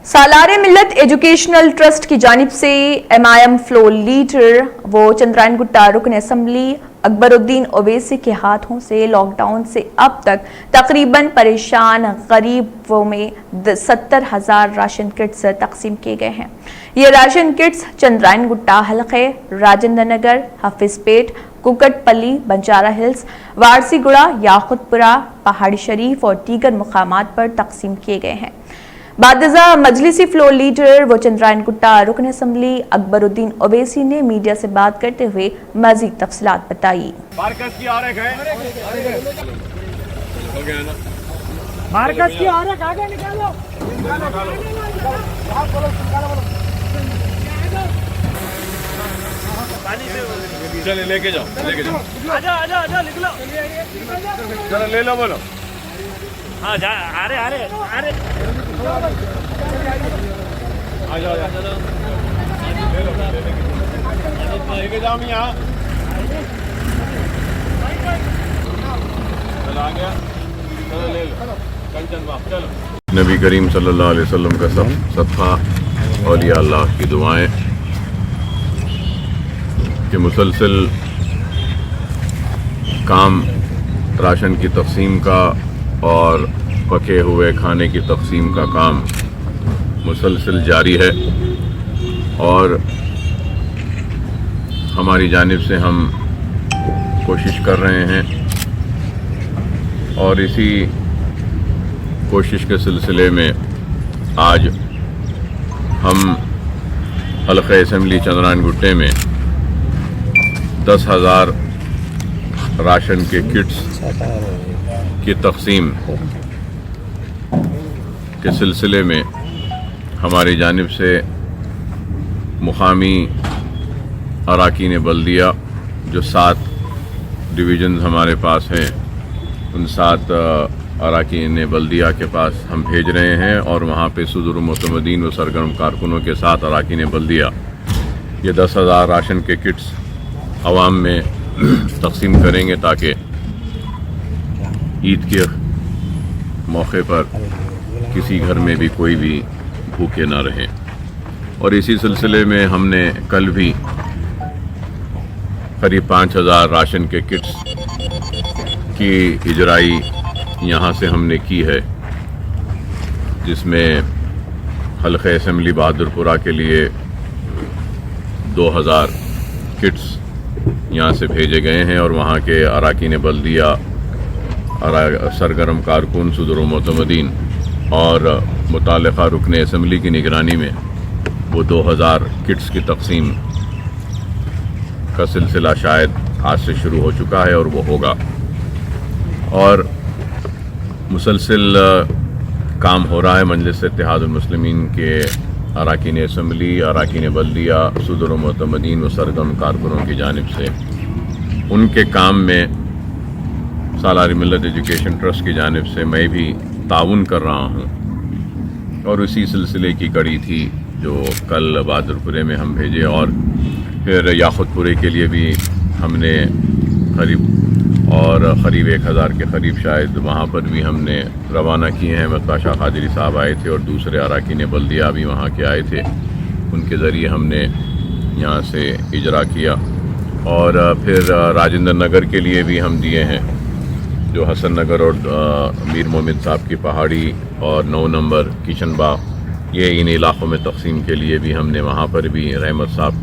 سالار ملت educational trust کی جانب سے MIM فلور لیڈر و چندرائن گٹا رکن اسمبلی اکبر الدین اویسی کے ہاتھوں سے لاک ڈاؤن سے اب تک تقریباً پریشان غریبوں میں 70,000 راشن کٹس تقسیم کیے گئے ہیں۔ یہ راشن کٹس چندرائن گٹا حلقے، راجندر نگر، حافظ پیٹ، کوکٹ پلی، بنجارہ ہلز، وارسی گڑا، یاقوت پورہ، پہاڑی شریف اور دیگر مقامات پر تقسیم کیے گئے ہیں۔ بعد ازاں مجلسی فلور لیڈر و چندرائن گٹا رکن اسمبلی اکبر الدین اویسی نے میڈیا سے بات کرتے ہوئے مزید تفصیلات بتائی۔ مارکس کی آرک ہے آگے نکالو۔ چلے لے کے جاؤ آجا نکلو۔ چلو لے لو بولو۔ ہاں جا آ رہے آ جاؤ لے کے جاؤ یہاں۔ چلو آ گیا، چلو لے لو کنچن باغ چلو۔ نبی کریم صلی اللہ علیہ وسلم کا صدقہ، اولیاء اللہ کی دعائیں کہ مسلسل کام راشن کی تقسیم کا اور پکے ہوئے کھانے کی تقسیم کا کام مسلسل جاری ہے، اور ہماری جانب سے ہم کوشش کر رہے ہیں، اور اسی کوشش کے سلسلے میں آج ہم حلقہ اسمبلی چندرائن گٹے میں 10,000 راشن کے کٹس کی تقسیم کے سلسلے میں ہماری جانب سے مقامی اراکین بلدیہ جو 7 ڈویژنز ہمارے پاس ہیں، ان 7 اراکین بلدیہ کے پاس ہم بھیج رہے ہیں، اور وہاں پہ صدور معتمدین و سرگرم کارکنوں کے ساتھ اراکین بلدیہ یہ 10,000 راشن کے کٹس عوام میں تقسیم کریں گے، تاکہ عید کے موقع پر کسی گھر میں بھی کوئی بھی بھوکے نہ رہیں۔ اور اسی سلسلے میں ہم نے کل بھی قریب 5,000 راشن کے کٹس کی اجرائی یہاں سے ہم نے کی ہے، جس میں حلقہ اسمبلی بہادر پورہ کے لیے 2,000 کٹس یہاں سے بھیجے گئے ہیں، اور وہاں کے اراکین بلدیہ، سرگرم کارکن، صدور و معتمدین اور متعلقہ رکن اسمبلی کی نگرانی میں وہ 2,000 کٹس کی تقسیم کا سلسلہ شاید آج سے شروع ہو چکا ہے، اور وہ ہوگا، اور مسلسل کام ہو رہا ہے۔ مجلس اتحاد المسلمین کے اراکین اسمبلی، اراکین بلدیہ، صدور و معتمدین و سرگرم کارکنوں کی جانب سے ان کے کام میں سالار ملت ایجوکیشن ٹرسٹ کی جانب سے میں بھی تعاون کر رہا ہوں، اور اسی سلسلے کی کڑی تھی جو کل بہادر پورے میں ہم بھیجے، اور پھر یاقوت پورے کے لیے بھی ہم نے قریب 1,000 کے قریب شاید وہاں پر بھی ہم نے روانہ کیے ہیں۔ مصباح شاہ قادری صاحب آئے تھے، اور دوسرے اراکین بلدیہ بھی وہاں کے آئے تھے، ان کے ذریعے ہم نے یہاں سے اجرا کیا، اور پھر راجندر نگر کے لیے بھی ہم دیے ہیں، جو حسن نگر اور میر مومن صاحب کی پہاڑی اور 9 نمبر کشن باغ، یہ ان علاقوں میں تقسیم کے لیے بھی ہم نے وہاں پر بھی رحمت صاحب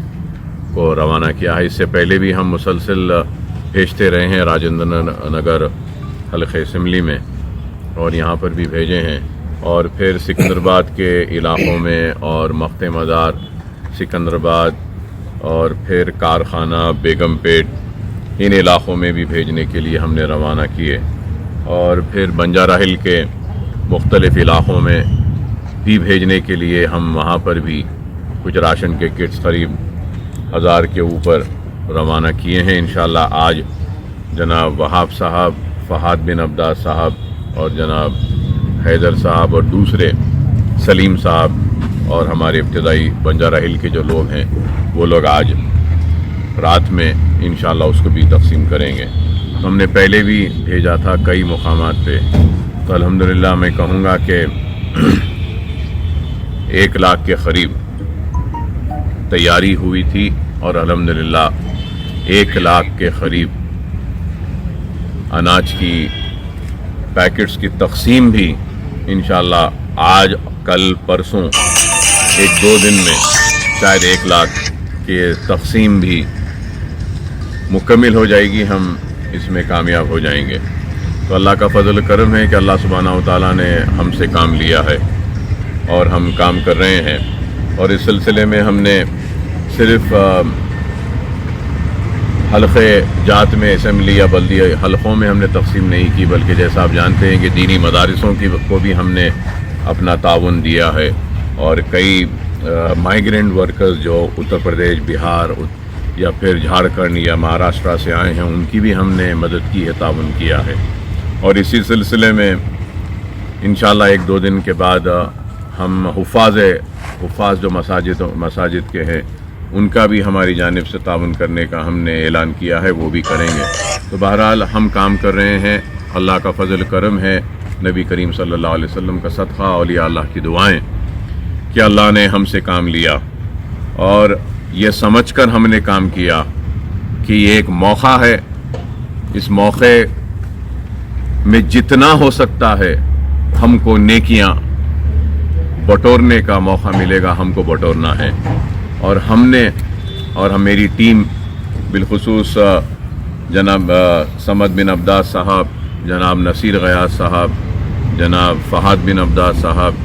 کو روانہ کیا ہے۔ اس سے پہلے بھی ہم مسلسل بھیجتے رہے ہیں راجندر نگر حلقہ اسمبلی میں، اور یہاں پر بھی بھیجے ہیں، اور پھر سکندرآباد کے علاقوں میں اور مقت مزار سکندرآباد، اور پھر کارخانہ بیگم پیٹ، ان علاقوں میں بھی بھیجنے کے لیے ہم نے روانہ کیے، اور پھر بنجارہ ہل کے مختلف علاقوں میں بھی بھیجنے کے لیے ہم وہاں پر بھی کچھ راشن کے کٹس قریب 1,000 کے اوپر روانہ کیے ہیں۔ انشاءاللہ آج جناب وہاب صاحب، فہد بن عبداس صاحب، اور جناب حیدر صاحب، اور دوسرے سلیم صاحب، اور ہمارے ابتدائی بنجارہ ہل کے جو لوگ ہیں، وہ لوگ آج رات میں انشاءاللہ اس کو بھی تقسیم کریں گے۔ ہم نے پہلے بھی بھیجا تھا کئی مقامات پہ، تو الحمدللہ میں کہوں گا کہ 1 लाख के करीब तैयारी हुई थी और अल्हम्दुलिल्लाह 1 लाख के करीब अनाज की पैकेट्स की तकसीम भी इंशाअल्लाह आज कल परसों 1-2 दिन में शायद 1 लाख के तकसीम भी मुकम्मल हो जाएगी, हम इसमें कामयाब हो जाएंगे। तो अल्लाह का फजल करम है कि अल्लाह सुब्हानहू व तआला ने हमसे काम लिया है और हम काम कर रहे हैं। और इस सिलसिले में हमने सिर्फ हल्क़े जात में असम्बली या बल्दी हल्क़ों में हमने तकसीम नहीं की, बल्कि जैसा आप जानते हैं कि दीनी मदारिसों की को भी हमने अपना ताउन दिया है। और कई माइग्रेंट वर्कर्स जो उत्तर प्रदेश, बिहार या फिर झारखंड या महाराष्ट्र से आए हैं, उनकी भी हमने मदद की है, ताउन किया है। और इसी सिलसिले में इंशाअल्लाह 1-2 दिन के बाद हम हुफ़ाज़ जो मसाजिद के हैं, उनका भी हमारी जानिब से ताउन करने का हमने ऐलान किया है, वो भी करेंगे। तो बहरहाल हम काम कर रहे हैं, अल्लाह का फजल करम है, नबी करीम सल्लल्लाहु अलैहि वसल्लम का सदक़ा, औलिया अल्लाह की दुआएं कि अल्लाह ने हमसे काम लिया और ये समझकर हमने काम किया कि ये एक मौका है। इस मौके में जितना हो सकता है हमको नेकियां बटोरने का मौका मिलेगा, हमको बटोरना है। और हम मेरी टीम बिलखुसूस जनाब समद बिन अब्दास साहब, जनाब नसीर गयास साहब, जनाब फ़हाद बिन अब्दास साहब,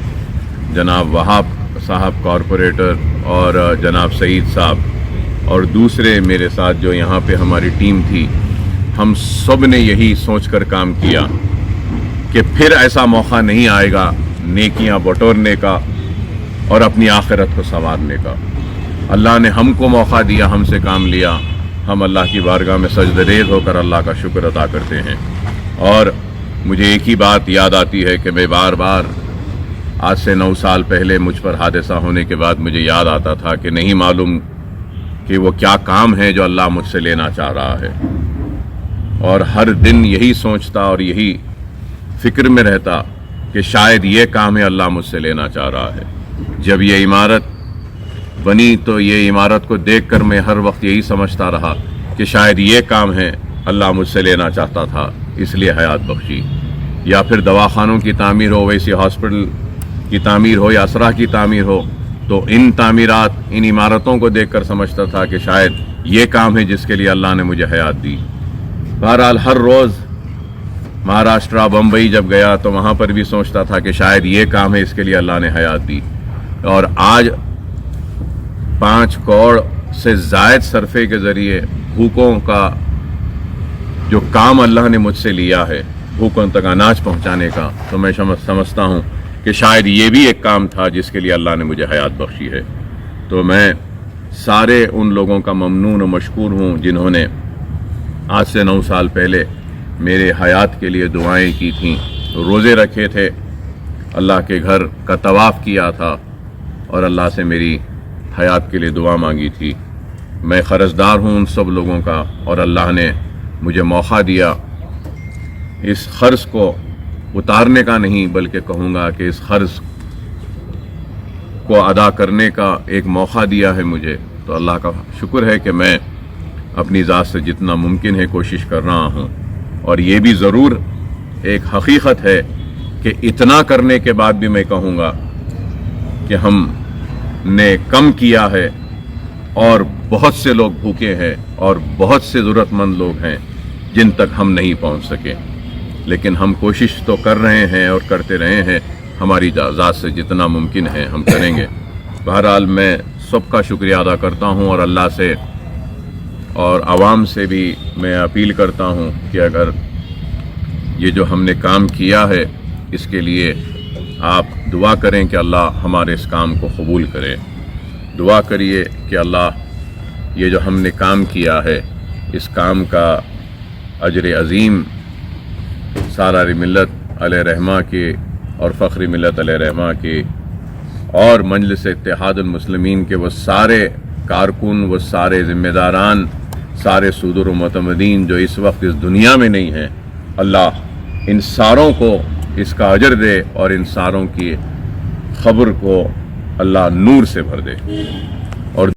जनाब वहाब साहब कॉरपोरेटर और जनाब सईद साहब और दूसरे मेरे साथ जो यहाँ पे हमारी टीम थी, हम सब ने यही सोचकर काम किया कि फिर ऐसा मौका नहीं आएगा नेकियां बटोरने का और अपनी आखिरत को संवारने का। अल्लाह ने हमको मौका दिया, हमसे काम लिया, हम अल्लाह की बारगाह में सजदरेज़ होकर अल्लाह का शुक्र अदा करते हैं। और मुझे एक ही बात याद आती है कि मैं बार बार आज से 9 साल पहले मुझ पर हादसा होने के बाद मुझे याद आता था कि नहीं मालूम कि वो क्या काम है जो अल्लाह मुझसे लेना चाह रहा है। और हर दिन यही सोचता और यही फिक्र में रहता कि शायद ये काम है अल्लाह मुझसे लेना चाह रहा है। जब ये इमारत बनी तो ये इमारत को देखकर मैं हर वक्त यही समझता रहा कि शायद ये काम है अल्लाह मुझसे लेना चाहता था, इसलिए हयात बख्शी। या फिर दवाखानों की तामीर हो, वैसी हॉस्पिटल की तामीर हो या असरा की तामीर हो, तो इन तामीरात, इन इमारतों को देखकर समझता था कि शायद ये काम है जिसके लिए अल्लाह ने मुझे हयात दी। बहरहाल हर रोज़ महाराष्ट्र, बम्बई जब गया तो वहाँ पर भी सोचता था कि शायद ये काम है, इसके लिए अल्लाह ने हयात दी। और आज 5 करोड़ से ज़ायद सरफे के ज़रिए भूखों का जो काम अल्लाह ने मुझसे लिया है, भूखों तक अनाज पहुँचाने का, तो मैं समझता हूँ कि शायद ये भी एक काम था जिसके लिए अल्लाह ने मुझे हयात बख्शी है। तो मैं सारे उन लोगों का ममनून और मशकूर हूँ जिन्होंने आज से 9 साल पहले मेरे हयात के लिए दुआएं की थीं, रोज़े रखे थे, अल्लाह के घर का तवाफ़ किया था और अल्लाह से मेरी हयात के लिए दुआ मांगी थी। मैं क़र्ज़दार हूँ उन सब लोगों का, और अल्लाह ने मुझे मौका दिया इस क़र्ज़ को उतारने का नहीं, बल्कि कहूँगा कि इस क़र्ज़ को अदा करने का एक मौका दिया है मुझे। तो अल्लाह का शुक्र है कि मैं अपनी ज़ात से जितना मुमकिन है कोशिश कर रहा हूँ। और ये भी ज़रूर एक हकीकत है कि इतना करने के बाद भी मैं कहूँगा कि हमने कम किया है और बहुत से लोग भूखे हैं और बहुत से ज़रूरतमंद लोग हैं जिन तक हम नहीं पहुँच सके। लेकिन हम कोशिश तो कर रहे हैं और करते रहे हैं, हमारी ज़ात से जितना मुमकिन है हम करेंगे। बहरहाल मैं सबका शुक्रिया अदा करता हूँ और अल्लाह से और आवाम से भी मैं अपील करता हूँ कि अगर ये जो हमने काम किया है इसके लिए आप दुआ करें कि अल्लाह हमारे इस काम को कबूल करे। दुआ करिए कि अल्लाह ये जो हमने काम किया है इस काम का अजर अज़ीम सारारी मिल्लत अलैहि रहमा के और फ़ख्री मिल्लत अलैहि रहमा के और मजलिस इत्तेहादुल मुस्लिमीन के वो सारे कारकुन, वो सारे ज़िम्मेदारान, सारे सुदूर मुतमदीन जो इस वक्त इस दुनिया में नहीं हैं, अल्लाह इन सारों को इसका अजर दे और इन सारों की खबर को اللہ نور سے بھر دے.